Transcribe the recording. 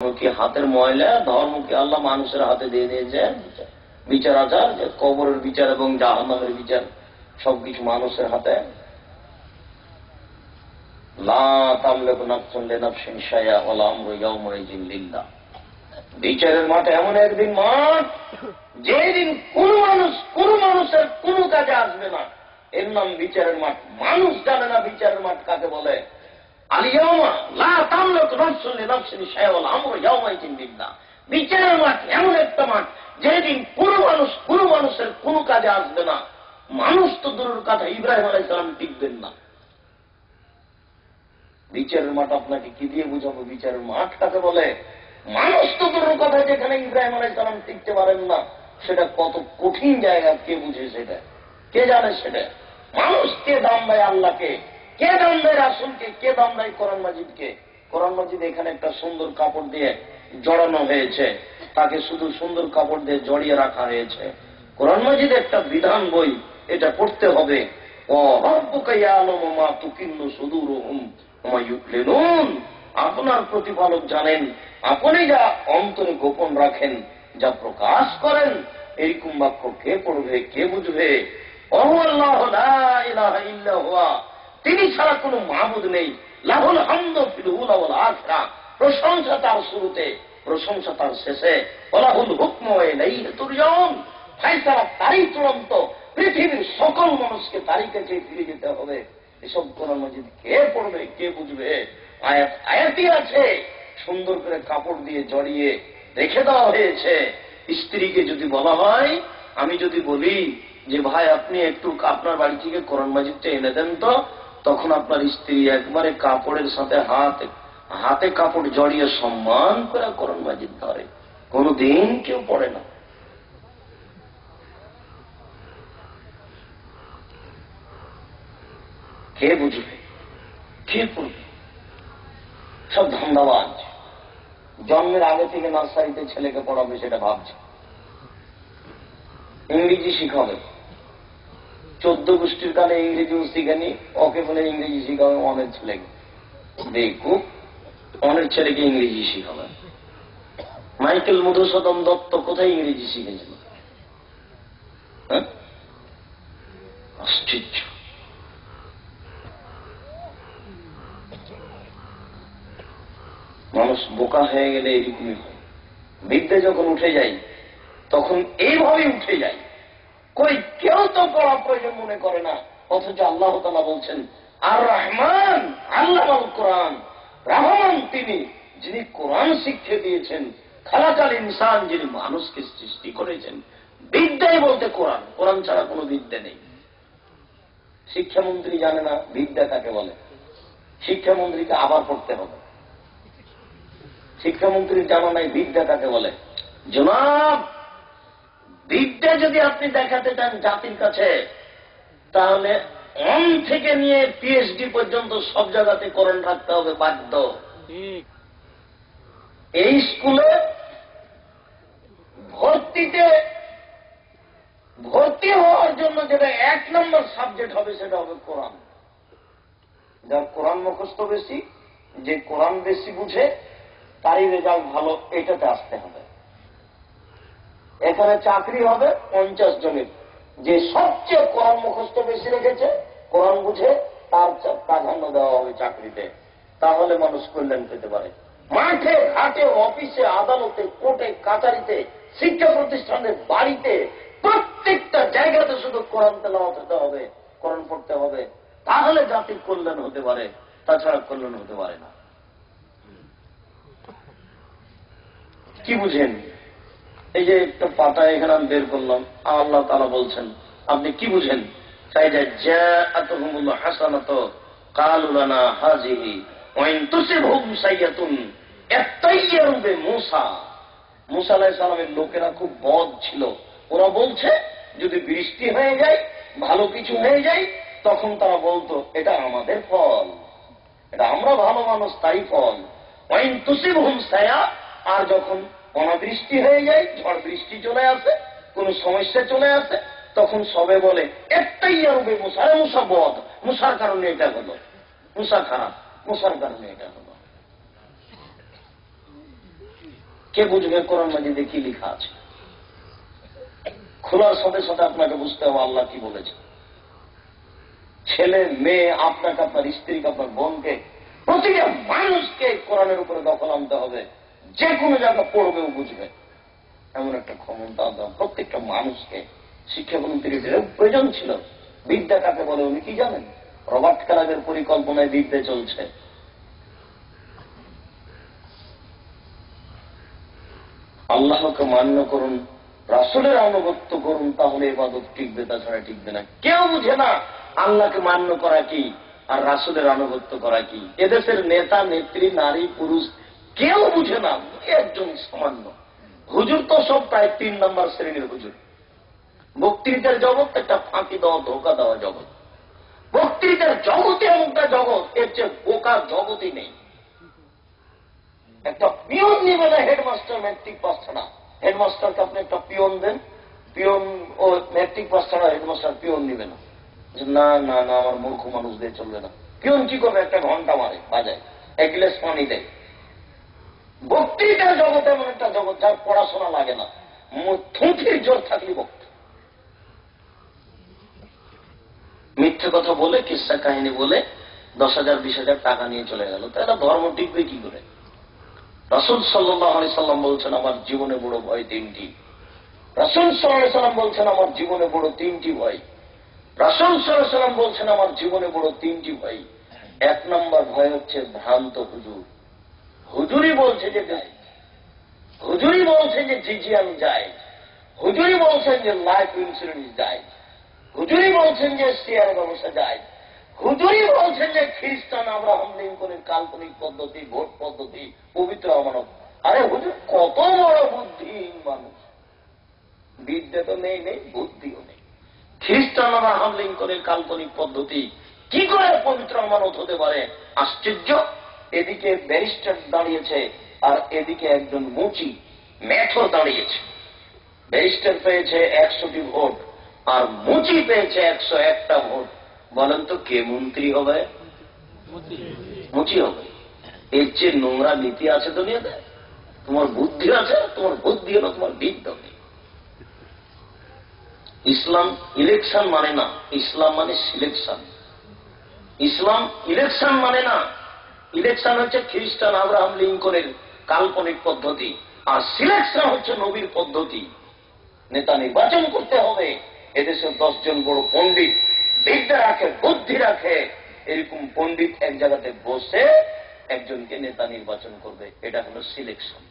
কি হাতের ময়লা, ধর্ম কি আল্লাহ মানুষের হাতে দিয়ে দিয়েছেন? বিচার আচার, যে কবরের বিচার এবং জাহান্নামের বিচার সবকিছু মানুষের হাতে। বিচারের মাঠে এমন একদিন মাঠ, যেদিন কোন মানুষের কোন কাজে আসবে না। এর নাম বিচারের মাঠ। মানুষ জানে না বিচারের মাঠ কাকে বলে। বিচারের মাঠ এমন একটা মাঠ যেদিন কোন মানুষের কোন কাজে আসবে না। মানুষ তো দূরের কথা, ইব্রাহিম আলাইহিস সালাম টিকবেন না। বিচারের মাঠ আপনাকে কি দিয়ে বুঝাবো বিচারের মাঠ কাকে বলে? মানুষ তো দূরের কথা, যেখানে ইব্রাহিম আলাইহিস সালাম টিকতে পারেন না, সেটা কত কঠিন জায়গা কে বুঝে? সেটা কে জানে? সেটা মানুষ কে দাম দেয় আল্লাহকে, কে দাম দেয় রাসূলকে, কে দাম দেয় কোরআন মাজিদকে? কোরআন মাজিদ এখানে একটা সুন্দর কাপড় দিয়ে জড়ানো হয়েছে, তাকে শুধু সুন্দর কাপড় দিয়ে জড়িয়ে রাখা হয়েছে। কোরআন মাজিদ একটা বিধান বই, এটা পড়তে হবে। আপনার প্রতিপালক জানেন, আপনি যা অন্তরে গোপন রাখেন, যা প্রকাশ করেন। এরকম বাক্য কে পড়বে, কে বুঝবে? তিনি ছাড়া কোন মাবুদ নেই। লাহুল হামদু ফিল উলা ওয়াল আখিরা, প্রশংসা তার শুরুতে, প্রশংসা তার শেষে। ওয়ালাহুল হুকমু ওয়া ইলাইহি তুরজাউন, ফয়সালা তারই চূড়ান্ত। পৃথিবীর সকল মানুষকে তারই কাছে ফিরে যেতে হবে। এসব কোরআন মাজিদ কে পড়বে, কে বুঝবে? আয়াতই আছে, সুন্দর করে কাপড় দিয়ে জড়িয়ে রেখে দেওয়া হয়েছে। স্ত্রীকে যদি বলা হয়, আমি যদি বলি যে ভাই আপনি একটু আপনার বাড়ি থেকে কোরআন মাজিদটা এনে দেন তো, তখন আপনার স্ত্রী একবারে কাপড়ের সাথে হাতে কাপড় জড়িয়ে সম্মান করে কোরআন মাজিদ ধরে। কোনদিন কেউ পড়ে না। কে বুঝবে, কে পড়বে? সব ধান্দাবাজ। জন্মের আগে থেকে নার্সারিতে ছেলেকে পড়াবে সেটা ভাবছে, ইংরেজি শিখাবে। 14 গোষ্ঠীর কালে ইংরেজিও শিখেনি, ওকে বলে ইংরেজি শিখাবে অনেক ছেলেকে। দেখুক, অনেক ছেলেকে ইংরেজি শিখাবে। মাইকেল মধুসূদন দত্ত কোথায় ইংরেজি শিখেছিল? আশ্চর্য। মানুষ বোকা হয়ে গেলে এরকমই হয়। বিদ্যা যখন উঠে যায় তখন এইভাবেই উঠে যায়। কই কেউ তো পড়া প্রয়োজন মনে করে না, অথচ আল্লাহ তাআলা বলছেন আর রহমান আল্লামাল কোরআন। রহমান তিনি, যিনি কোরআন শিক্ষা দিয়েছেন। খালাকাল ইনসান, যিনি মানুষকে সৃষ্টি করেছেন। বিদ্যাই বলতে কোরআন, কোরআন ছাড়া কোনো বিদ্যা নেই। শিক্ষামন্ত্রী জানে না বিদ্যা কাকে বলে, শিক্ষামন্ত্রীকে আবার পড়তে হবে। শিক্ষামন্ত্রীর জানা নাই বিদ্যা কাকে বলে। জনাব, বিদ্যা যদি আপনি দেখাতে চান জাতির কাছে, তাহলে অন থেকে নিয়ে পিএইচডি পর্যন্ত সব জায়গাতে কোরআন রাখতে হবে, বাধ্য। এই স্কুলে ভর্তি হওয়ার জন্য যেটা 1 নম্বর সাবজেক্ট হবে সেটা হবে কোরআন। যার কোরআন মুখস্থ বেশি, যে কোরআন বেশি বুঝে, তারই রেজাল্ট ভালো, এটাতে আসতে হবে। এখানে চাকরি হবে 50 জনের, যে সবচেয়ে কোরআন মুখস্থ বেশি রেখেছে, কোরআন বুঝে, তার প্রাধান্য দেওয়া হবে চাকরিতে। তাহলে মানুষ কল্যাণ পেতে পারে। মাঠে ঘাটে, অফিসে, আদালতে, কোর্টে, কাচারিতে, শিক্ষা প্রতিষ্ঠানের বাড়িতে, প্রত্যেকটা জায়গাতে শুধু কোরআন তেলাওয়াত হতে হবে, কোরআন পড়তে হবে। তাহলে জাতির কল্যাণ হতে পারে, তাছাড়া কল্যাণ হতে পারে না। কি বুঝেন? এই যে একটা পাতা এখানে আমি বের করলাম, আল্লাহ তাআলা বলছেন, আপনি কি বুঝেন? তাই যে জাআতুহুমুল হাসানাতু ক্বালু লানা হাযিহি ওয়া ইন তুসিবহুম সাইয়্যাতুন ইয়াত্তায়্যারু বিমূসা। মূসা আলাইহিস সালামের লোকেরা খুব বদ ছিল। ওরা বলছে যদি বৃষ্টি হয়ে যায়, ভালো কিছু হয়ে যায়, তখন তারা বলতো এটা আমাদের ফল, এটা আমরা ভালো মানুষ তাই ফল। ওয়া ইন তুসিবহুম সাইয়্যা, আর যখন অনাবৃষ্টি হয়ে যায়, ঝড় বৃষ্টি চলে আসে, কোন সমস্যা চলে আসে, তখন সবে বলে একটাই আরবে মুসা, মুসা বদ, মুসার কারণে এটা হলো, মুসা খারাপ, মুসার কারণে এটা হলো। কে বুঝবে কোরআন মাজিদে কি লেখা আছে? খোলার সাথে সাথে আপনাকে বুঝতে হবে আল্লাহ কি বলেছে। ছেলে মেয়ে, আপনাকে, আপনার স্ত্রীকে, আপনার বোনকে, প্রতিটা মানুষকে কোরআনের উপরে দখল আনতে হবে। যে কোনো জায়গা পড়বে ও বুঝবে, এমন একটা ক্ষমতা দাও প্রত্যেকটা মানুষকে। শিক্ষামন্ত্রীর প্রয়োজন ছিল। বিদ্যা কাকে বলে উনি কি জানেন? রবার্ট ক্লাবের পরিকল্পনায় বিদ্যা চলছে। আল্লাহকে মান্য করুন, রাসূলের আনুগত্য করুন, তাহলে ইবাদত টিকবে, তাছাড়া টিকবে না। কেউ বুঝে না আল্লাহকে মান্য করা কি আর রাসূলের আনুগত্য করা কি। এদেশের নেতা নেত্রী, নারী পুরুষ কেউ বুঝে না, একজন সামান্য। হুজুর তো সব প্রায় 3 নম্বর শ্রেণীর হুজুর। বক্তৃতার জগৎ একটা ফাঁকি দেওয়া, ধোকা দেওয়া জগৎ। বক্তৃতার জগতে এমনটা জগৎ, এর চেয়ে বোকা জগতই নেই। একটা পিয়ন নিবে না হেডমাস্টার ম্যাট্রিক পাস ছাড়া। হেডমাস্টারকে আপনি একটা পিয়ন দেন, পিয়ন ও ম্যাট্রিক পাস ছাড়া হেডমাস্টার পিয়ন নিবে না। না না না, আমার মূর্খ মানুষ দিয়ে চলবে না। পিয়ন কি করবে? একটা ঘন্টা মারে, বাজায়, 1 গ্লাস পানি দেয়। বক্তৃতার জগতে এমন একটা জগৎ যার পড়াশোনা লাগে না, থুঁথির জোর থাকলে বক্ত। মিথ্যে কথা বলে, কিস্সা কাহিনী বলে 10,000 20,000 টাকা নিয়ে চলে গেল। তাহলে ধর্ম টিকবে কি করে? রাসূল সাল্লাল্লাহু আলাইহি সাল্লাম বলছেন আমার জীবনে বড় ভয় 3টি। রাসূল সাল্লাল্লাহু আলাইহি সাল্লাম বলছেন আমার জীবনে বড় 3টি ভয়। রাসূল সাল্লাল্লাহু আলাইহি সাল্লাম বলছেন আমার জীবনে বড় 3টি ভয়। 1 নম্বর ভয় হচ্ছে ভ্রান্ত হুজুর। হুজুরই বলছে যে যায়, হুজুরই বলছে যে জিজিয়ান যায়, হুজুরই বলছেন যে লাইফ ইন্স্যুরেন্স যায়, হুজুরই বলছেন যে শেয়ার ব্যবসা যায়, হুজুরই বলছেন যে খ্রিস্টান আব্রাহাম লিঙ্কনের কাল্পনিক পদ্ধতি, ভোট পদ্ধতি, পবিত্র আমানত। আরে হুজুর কত বড় বুদ্ধিহীন মানুষ! বিদ্যা তো নেই, নেই বুদ্ধিও নেই। খ্রিস্টান আব্রাহাম লিঙ্কনের কাল্পনিক পদ্ধতি কি করে পবিত্র আমানত হতে পারে? আশ্চর্য! এদিকে ব্যারিস্টার দাঁড়িয়েছে আর এদিকে একজন মুচি মেথর দাঁড়িয়েছে। ব্যারিস্টার পেয়েছে 100টি ভোট আর মুচি পেয়েছে 101টা ভোট। বলেন তো কে মন্ত্রী হবে? মুচি হবে। এর চেয়ে নোংরা নীতি আছে দুনিয়াতে? তোমার বুদ্ধি আছে, তোমার বুদ্ধি হলো তোমার বিদ্যা নেই। ইসলাম ইলেকশন মানে না, ইসলাম মানে সিলেকশন। ইসলাম ইলেকশন মানে না, ইলেকশন হচ্ছে খ্রিস্টান আব্রাহাম লিঙ্কনের কাল্পনিক পদ্ধতি, আর সিলেকশন হচ্ছে নবীর পদ্ধতি। নেতা নির্বাচন করতে হবে। এদেশের 10 জন বড় পণ্ডিত, বিদ্যা রাখে, বুদ্ধি রাখে, এরকম পণ্ডিত এক জায়গাতে বসে একজনকে নেতা নির্বাচন করবে। এটা হলো সিলেকশন।